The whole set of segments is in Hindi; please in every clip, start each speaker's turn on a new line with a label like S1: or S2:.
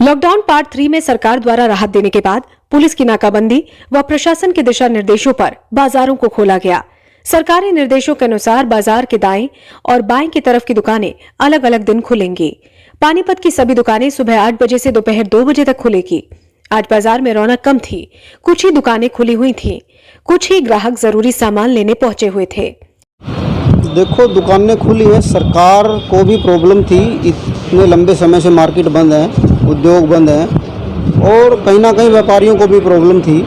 S1: लॉकडाउन पार्ट 3 में सरकार द्वारा राहत देने के बाद पुलिस की नाकाबंदी व प्रशासन के दिशा निर्देशों पर बाजारों को खोला गया। सरकारी निर्देशों के अनुसार बाजार के दाएं और बाएं की तरफ की दुकानें अलग अलग दिन खुलेंगी। पानीपत की सभी दुकानें सुबह 8 बजे से दोपहर 2 बजे तक खुलेगी। आज बाजार में रौनक कम थी, कुछ ही दुकानें खुली हुई थीं, कुछ ही ग्राहक जरूरी सामान लेने पहुंचे हुए थे।
S2: देखो, दुकानें खुली है, सरकार को भी प्रॉब्लम थी, इतने लंबे समय से मार्केट बंद है, उद्योग बंद है और कहीं ना कहीं व्यापारियों को भी प्रॉब्लम थी।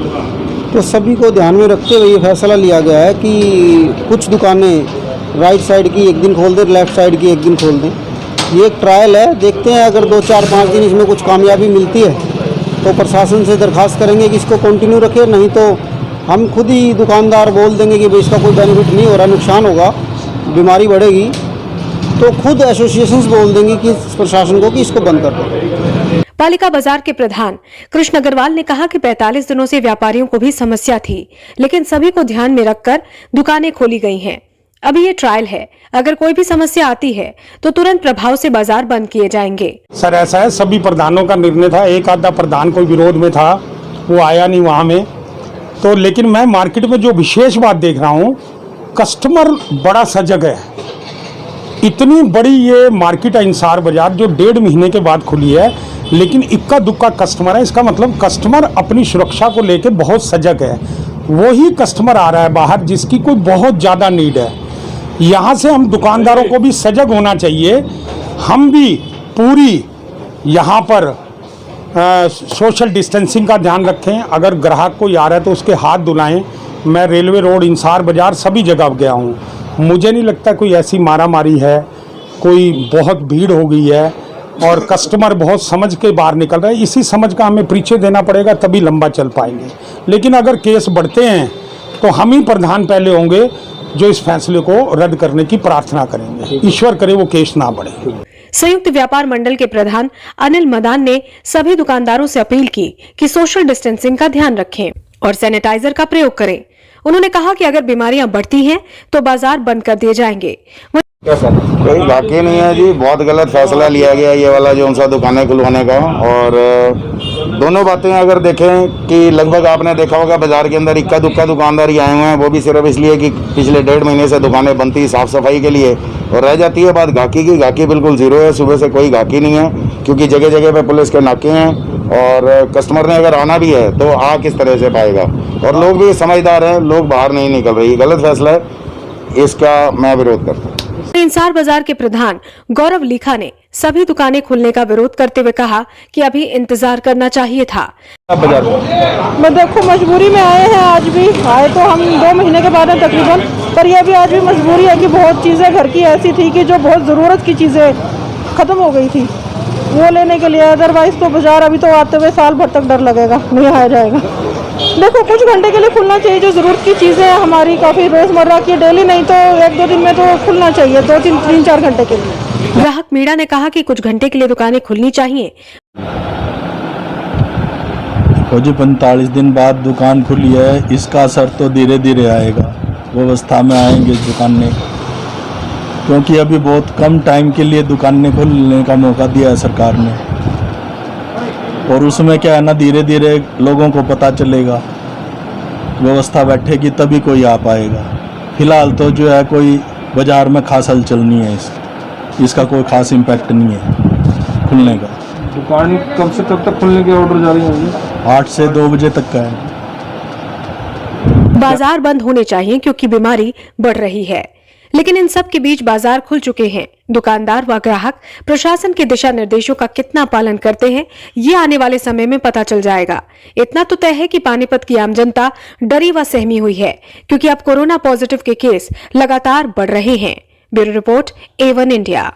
S2: तो सभी को ध्यान में रखते हुए ये फैसला लिया गया है कि कुछ दुकानें राइट साइड की एक दिन खोल दें, लेफ्ट साइड की एक दिन खोल दें। ये एक ट्रायल है, देखते हैं अगर 2, 4, 5 दिन इसमें कुछ कामयाबी मिलती है तो प्रशासन से दरख्वास्त करेंगे कि इसको कंटिन्यू रखें, नहीं तो हम खुद ही दुकानदार बोल देंगे कि भाई इसका कोई बेनिफिट नहीं हो रहा, नुकसान होगा, बीमारी बढ़ेगी, तो खुद एसोसिएशंस बोल देंगे कि प्रशासन को कि इसको बंद कर दो।
S1: पालिका बाजार के प्रधान कृष्ण अग्रवाल ने कहा कि 45 दिनों से व्यापारियों को भी समस्या थी, लेकिन सभी को ध्यान में रखकर दुकानें खोली गई हैं। अभी ये ट्रायल है, अगर कोई भी समस्या आती है तो तुरंत प्रभाव से बाजार बंद किए जाएंगे।
S3: सर ऐसा है, सभी प्रधानों का निर्णय था, एक आधा प्रधान कोई विरोध में था, वो आया नहीं वहाँ में। तो लेकिन मैं मार्केट में जो विशेष बात देख रहा हूँ, कस्टमर बड़ा सजग है। इतनी बड़ी ये मार्केट है इंसार बाजार, जो 1.5 महीने के बाद खुली है, लेकिन इक्का दुक्का कस्टमर है। इसका मतलब कस्टमर अपनी सुरक्षा को लेकर बहुत सजग है। वही कस्टमर आ रहा है बाहर जिसकी कोई बहुत ज़्यादा नीड है। यहाँ से हम दुकानदारों को भी सजग होना चाहिए। हम भी पूरी यहाँ पर सोशल डिस्टेंसिंग का ध्यान रखें। अगर ग्राहक कोई आ रहा है तो उसके हाथ धुलाएं। मैं रेलवे रोड, इंसार बाजार सभी जगह गया हूँ, मुझे नहीं लगता कोई ऐसी मारामारी है, कोई बहुत भीड़ हो गई है और कस्टमर बहुत समझ के बाहर निकल रहे हैं। इसी समझ का हमें परिचय देना पड़ेगा, तभी लंबा चल पाएंगे। लेकिन अगर केस बढ़ते हैं तो हम ही प्रधान पहले होंगे जो इस फैसले को रद्द करने की प्रार्थना करेंगे। ईश्वर करे वो केस ना बढ़े।
S1: संयुक्त व्यापार मंडल के प्रधान अनिल मदान ने सभी दुकानदारों से अपील की कि सोशल डिस्टेंसिंग का ध्यान रखें और सैनिटाइजर का प्रयोग करें। उन्होंने कहा कि अगर बीमारियां बढ़ती हैं तो बाजार बंद कर दिए जाएंगे।
S4: कोई बाकी नहीं है जी, बहुत गलत फैसला लिया गया ये वाला जो उनसा दुकानें खुलवाने का। और दोनों बातें अगर देखें कि लगभग आपने देखा होगा बाजार के अंदर इक्का दुक्का दुकानदार ही आए हुए हैं, वो भी सिर्फ इसलिए कि पिछले 1.5 महीने से दुकानें बंद थी साफ सफाई के लिए। और रह जाती है बात गाहकी की, गाहकी बिल्कुल जीरो है, सुबह से कोई गाहकी नहीं है, क्योंकि जगह जगह पे पुलिस के नाके हैं और कस्टमर ने अगर आना भी है तो आ किस तरह से पाएगा। और लोग भी समझदार हैं, लोग बाहर नहीं निकल रहे। गलत फैसला है, इसका मैं विरोध करता हूँ।
S1: इंसार बाजार के प्रधान गौरव लिखा ने सभी दुकानें खुलने का विरोध करते हुए कहा कि अभी इंतजार करना चाहिए था।
S5: मैं देखो मजबूरी में आए हैं, आज भी आए तो हम 2 महीने के बाद हैं तकरीबन, पर यह भी आज भी मजबूरी है कि बहुत चीज़ें घर की ऐसी थी कि जो बहुत ज़रूरत की चीज़ें ख़त्म हो गई थी, वो लेने के लिए। अदरवाइज तो बाजार अभी तो आते हुए साल भर तक डर लगेगा, नहीं आया जाएगा। देखो, कुछ घंटे के लिए खुलना चाहिए, जो ज़रूरत की चीज़ें हैं हमारी काफ़ी रोज़मर्रा की, डेली नहीं तो 1-2 दिन में तो खुलना चाहिए, 2-3-4 घंटे के लिए।
S1: ग्राहक मीणा ने कहा कि कुछ घंटे के लिए दुकानें खुलनी चाहिए।
S6: जी 45 दिन बाद दुकान खुली है, इसका असर तो धीरे धीरे आएगा, व्यवस्था में आएंगे दुकानें, क्योंकि अभी बहुत कम टाइम के लिए दुकानें खोलने का मौका दिया है सरकार ने। और उसमें क्या है ना, धीरे धीरे लोगों को पता चलेगा, व्यवस्था बैठेगी तभी कोई आ पाएगा। फिलहाल तो जो है कोई बाजार में खास हलचल नहीं है, इसका कोई खास इम्पैक्ट नहीं है खुलने का।
S7: दुकान कब से कब तक खुलने के ऑर्डर जारी होंगे?
S6: 8 से 2 बजे तक का है।
S1: बाजार बंद होने चाहिए क्योंकि बीमारी बढ़ रही है, लेकिन इन सब के बीच बाजार खुल चुके हैं। दुकानदार व ग्राहक प्रशासन के दिशा निर्देशों का कितना पालन करते हैं, ये आने वाले समय में पता चल जाएगा। इतना तो तय है कि पानीपत की आम जनता डरी व सहमी हुई है, क्योंकि अब कोरोना पॉजिटिव के केस लगातार बढ़ रहे हैं। Bureau report A1 India.